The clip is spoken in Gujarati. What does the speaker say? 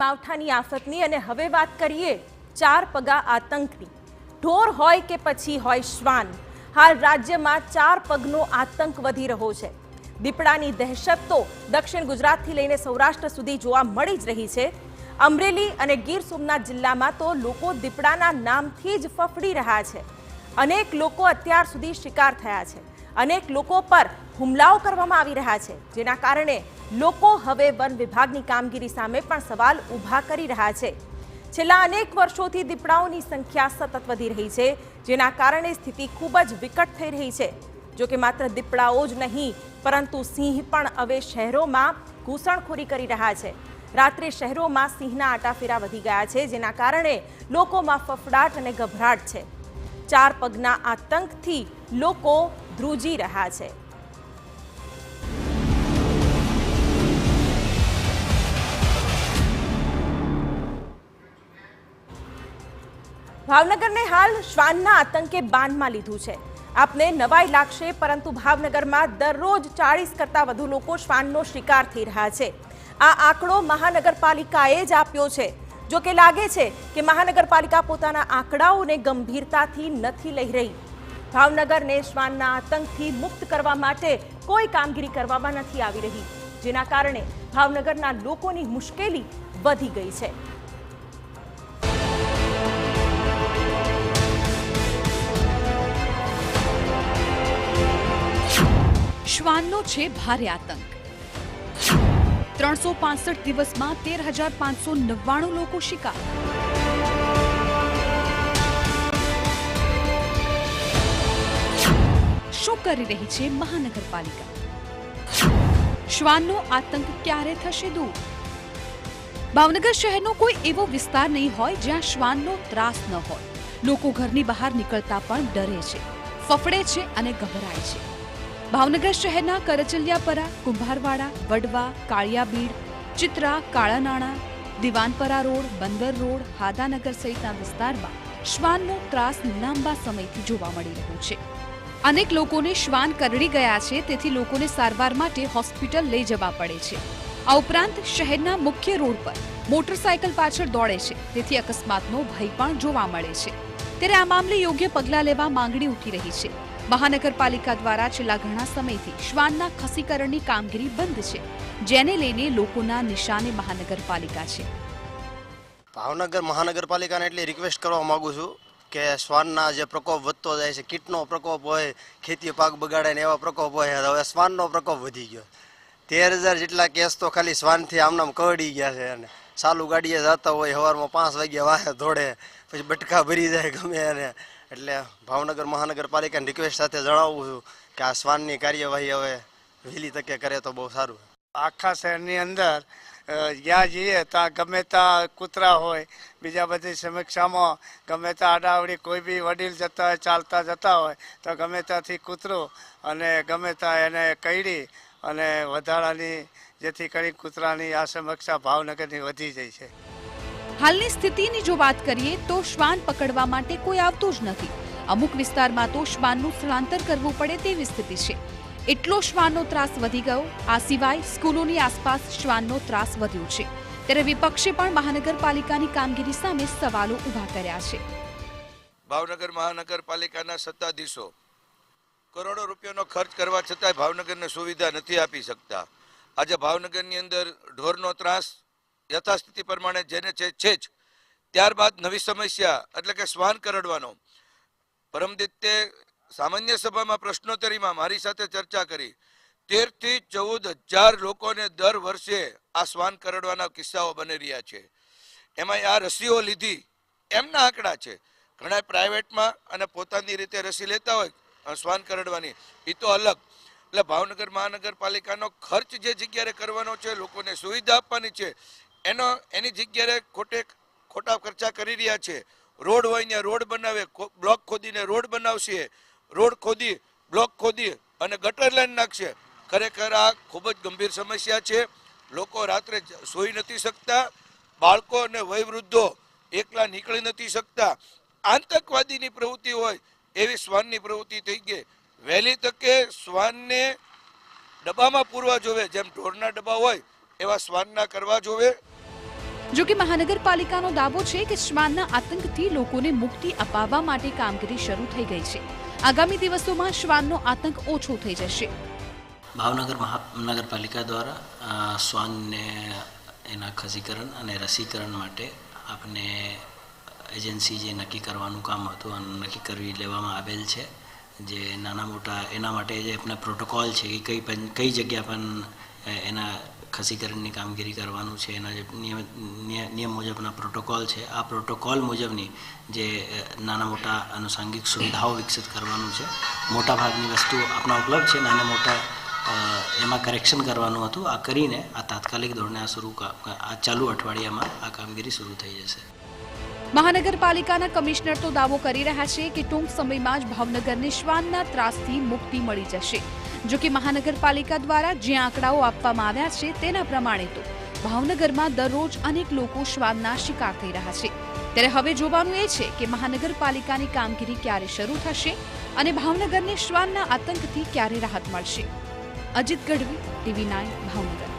માવઠાની આફતની અને હવે વાત કરીએ ચાર પગા આતંકની। ઢોર હોય કે પછી હોય શ્વાન, હાલ રાજ્યમાં ચાર પગનો આતંક વધી રહ્યો છે। દીપડાની દહેશત તો દક્ષિણ ગુજરાતથી લઈને સૌરાષ્ટ્ર સુધી જોવા મળી જ રહી છે। અમરેલી અને ગીર સોમનાથ જિલ્લામાં તો લોકો દીપડાના નામથી જ ફફડી રહ્યા છે। અનેક લોકો અત્યાર સુધી શિકાર થયા છે, અનેક લોકો પર હુમલાઓ કરવામાં આવી રહ્યા છે, જેના કારણે લોકો હવે વન વિભાગની કામગીરી સામે પણ સવાલ ઊભા કરી રહ્યા છે। છેલ્લા અનેક વર્ષોથી દીપડાઓની સંખ્યા સતત વધી રહી છે, જેના કારણે સ્થિતિ ખૂબ જ વિકટ થઈ રહી છે। જો કે માત્ર દીપડાઓ જ નહીં, પરંતુ સિંહ પણ હવે શહેરોમાં ઘૂસણખોરી કરી રહ્યા છે। રાત્રે શહેરોમાં સિંહના આટાફેરા વધી ગયા છે, જેના કારણે લોકોમાં ફફડાટ અને ગભરાટ છે। ચાર પગના આતંકથી લોકો ધ્રુજી રહ્યા છે। ભાવનગરને હાલ શ્વાનના આતંકે બાનમાં લીધું છે। આપને નવાઈ લાગશે, પરંતુ ભાવનગરમાં દરરોજ 40 કરતાં વધુ લોકો શ્વાનનો શિકાર થઈ રહ્યા છે। આ આંકડો મહાનગરપાલિકાએ જ આપ્યો છે। જો કે લાગે છે કે મહાનગરપાલિકા પોતાના આંકડાઓને ગંભીરતાથી નથી લઈ રહી। ભાવનગરને શ્વાનના આતંકથી મુક્ત કરવા માટે કોઈ કામગીરી કરવામાં નથી આવી રહી, જેના કારણે ભાવનગરના લોકોની મુશ્કેલી વધી ગઈ છે। શ્વાનનો છે ભારે આતંક। 365 દિવસમાં 13,599 લોકો શિકાર। શું કરી રહી છે મહાનગરપાલિકા? શ્વાનનો આતંક ક્યારે થશે દૂર? ભાવનગર શહેરનો કોઈ એવો વિસ્તાર નહીં હોય જ્યાં શ્વાનનો ત્રાસ ન હોય। લોકો ઘરની બહાર નીકળતા પણ ડરે છે, ફફડે છે અને ગભરાય છે। ભાવનગર શહેરના કરચલિયાપરા, કુંભારવાડા, વડવા, કાળિયાબીડ, ચિત્રા, કાળાનાણા, દિવાનપરા રોડ, બંદર રોડ, હાદાનગર સહિતના વિસ્તારમાં શ્વાનનો ત્રાસ લાંબા સમયથી જોવા મળી રહ્યો છે। અનેક લોકોને શ્વાન કરડી ગયા છે, તેથી લોકોને સારવાર માટે હોસ્પિટલ લઈ જવા પડે છે। આ ઉપરાંત શહેરના મુખ્ય રોડ પર મોટરસાયકલ પાછળ દોડે છે, તેથી અકસ્માતનો ભય પણ જોવા મળે છે। ત્યારે આ મામલે યોગ્ય પગલાં લેવા માંગણી ઉઠી રહી છે। મહાનગરપાલિકા દ્વારા છેલ્લા ઘણા સમયથી શ્વાનના ખસીકરણની કામગીરી બંધ છે, જેને લઈને લોકોના નિશાને મહાનગરપાલિકા છે। ભાવનગર મહાનગરપાલિકાને એટલી રિક્વેસ્ટ કરવા માંગુ છું કે શ્વાનના જે પ્રકોપ વધતો જાય છે, કીટનો પ્રકોપ હોય, ખેતી પાક બગાડે ને એવા પ્રકોપ હોય, હવે શ્વાનનો પ્રકોપ વધી ગયો। 13,000 જેટલા કેસ તો ખાલી શ્વાનથી આમનામ કરડી ગયા છે। અને ચાલુ ગાડીએ જતા હોય, સવારમાં 5 વાગ્યા વાહે દોડે, પછી બટકા ભરી જાય ગમે એને। એટલે ભાવનગર મહાનગરપાલિકાની રિક્વેસ્ટ સાથે જણાવું છું કે આ શ્વાનની કાર્યવાહી હવે વહેલી તકે કરે તો બહુ સારું। આખા શહેરની અંદર જ્યાં જઈએ ત્યાં ગમે ત્યાં કૂતરા હોય, બીજા બધી સમીક્ષામાં ગમે ત્યાં આડાવડી કોઈ બી વડીલ જતા હોય, ચાલતા જતા હોય તો ગમે ત્યાંથી કૂતરું અને ગમે ત્યાં એને કરડી અને વધારાની જેથી કરી કૂતરાની આ સમીક્ષા ભાવનગરની વધી જાય છે। હાલની સ્થિતિની જો વાત કરીએ તો શ્વાન પકડવા માટે કોઈ આવતું જ નથી। અમુક વિસ્તારમાં તો શ્વાનનું સ્થળાંતર કરવું પડે તેવી સ્થિતિ છે। એટલો શ્વાનનો ત્રાસ વધી ગયો। આ સિવાય સ્કૂલોની આસપાસ શ્વાનનો ત્રાસ વધ્યો છે। ત્યારે વિપક્ષે પણ મહાનગરપાલિકાની કામગીરી સામે સવાલો ઊભા કર્યા છે। ભાવનગર મહાનગરપાલિકાના સત્તાધીશો કરોડો રૂપિયાનો ખર્ચ કરવા છતાંય ભાવનગરને સુવિધા નથી આપી શકતા। આજે ભાવનગરની અંદર ઢોરનો ત્રાસ યથાસ્થિતિ પ્રમાણે જેને છે જ। ત્યારબાદ નવી સમસ્યા એટલે કે શ્વાન કરડવાનો। પરમદિત્તે સામાન્ય સભામાં પ્રશ્નોત્તરીમાં મારી સાથે ચર્ચા કરી। 13 થી 14,000 લોકોને દર વર્ષે આ શ્વાન કરડવાના કિસ્સાઓ બની રહ્યા છે। એમાં આ રસીઓ લીધી એમના આંકડા છે। ઘણા પ્રાઇવેટમાં અને પોતાની રીતે રસી લેતા હોય શ્વાન કરડવાની, એ તો અલગ। એટલે ભાવનગર મહાનગરપાલિકાનો ખર્ચ જે જગ્યાએ કરવાનો છે, લોકોને સુવિધા આપવાની છે, એની જગ્યાએ ખોટા ખર્ચા કરી રહ્યા છે। રોડ હોય ને રોડ બનાવે, બ્લોક ખોદીને રોડ બનાવશે, રોડ ખોદી બ્લોક ખોદી અને ગટર લાઈન નાખશે। ખરેખર આ ખૂબ જ ગંભીર સમસ્યા છે। લોકો રાત્રે સૂઈ નથી શકતા, બાળકો અને વયવૃદ્ધો એકલા નીકળી નથી શકતા। આતંકવાદીની પ્રવૃત્તિ હોય એવી શ્વાનની પ્રવૃત્તિ થઈ ગઈ। વહેલી તકે શ્વાનને ડબ્બામાં પૂરવા જોવે, જેમ ઢોરના ડબ્બા હોય એવા શ્વાનના કરવા જોવે। જો કે મહાનગરપાલિકાનો દાવો છે કે શ્વાનના આતંકથી લોકોને મુક્તિ અપાવવા માટે કામગીરી શરૂ થઈ ગઈ છે. આગામી દિવસોમાં શ્વાનનો આતંક ઓછો થઈ જશે. ભાવનગર મહાનગરપાલિકા દ્વારા શ્વાનને એના ખસીકરણ અને રસીકરણ માટે આપણે એજન્સી જે નક્કી કરવાનું કામ હતું નક્કી કરી લેવામાં આવેલ છે. જે નાના મોટા એના માટે જે આપણા પ્રોટોકોલ છે કે કઈ જગ્યા પણ એના ખસીકરણની કામગીરી કરવાનું છે, એના જે નિયમ મુજબના પ્રોટોકોલ છે, આ પ્રોટોકોલ મુજબની જે નાના મોટા આનુષંગિક સુવિધાઓ વિકસિત કરવાનું છે. મોટાભાગની વસ્તુઓ આપણા ઉપલબ્ધ છે, નાના મોટા એમાં કરેક્શન કરવાનું હતું. આ કરીને આ તાત્કાલિક ધોરણે આ ચાલુ અઠવાડિયામાં આ કામગીરી શરૂ થઈ જશે. મહાનગરપાલિકાના કમિશનર તો દાવો કરી રહ્યા છે કે ટૂંક સમયમાં જ ભાવનગરને શ્વાનના ત્રાસથી મુક્તિ મળી જશે. જો કે મહાનગરપાલિકા દ્વારા જે આંકડાઓ આપવામાં આવ્યા છે તેના પ્રમાણે તો ભાવનગરમાં દરરોજ અનેક લોકો શ્વાનના શિકાર થઈ રહ્યા છે. ત્યારે હવે જોવાનું એ છે કે મહાનગરપાલિકાની કામગીરી ક્યારે શરૂ થશે અને ભાવનગરને શ્વાનના આતંકથી ક્યારે રાહત મળશે. અજીત ગઢવી, TV9 ભાવનગર.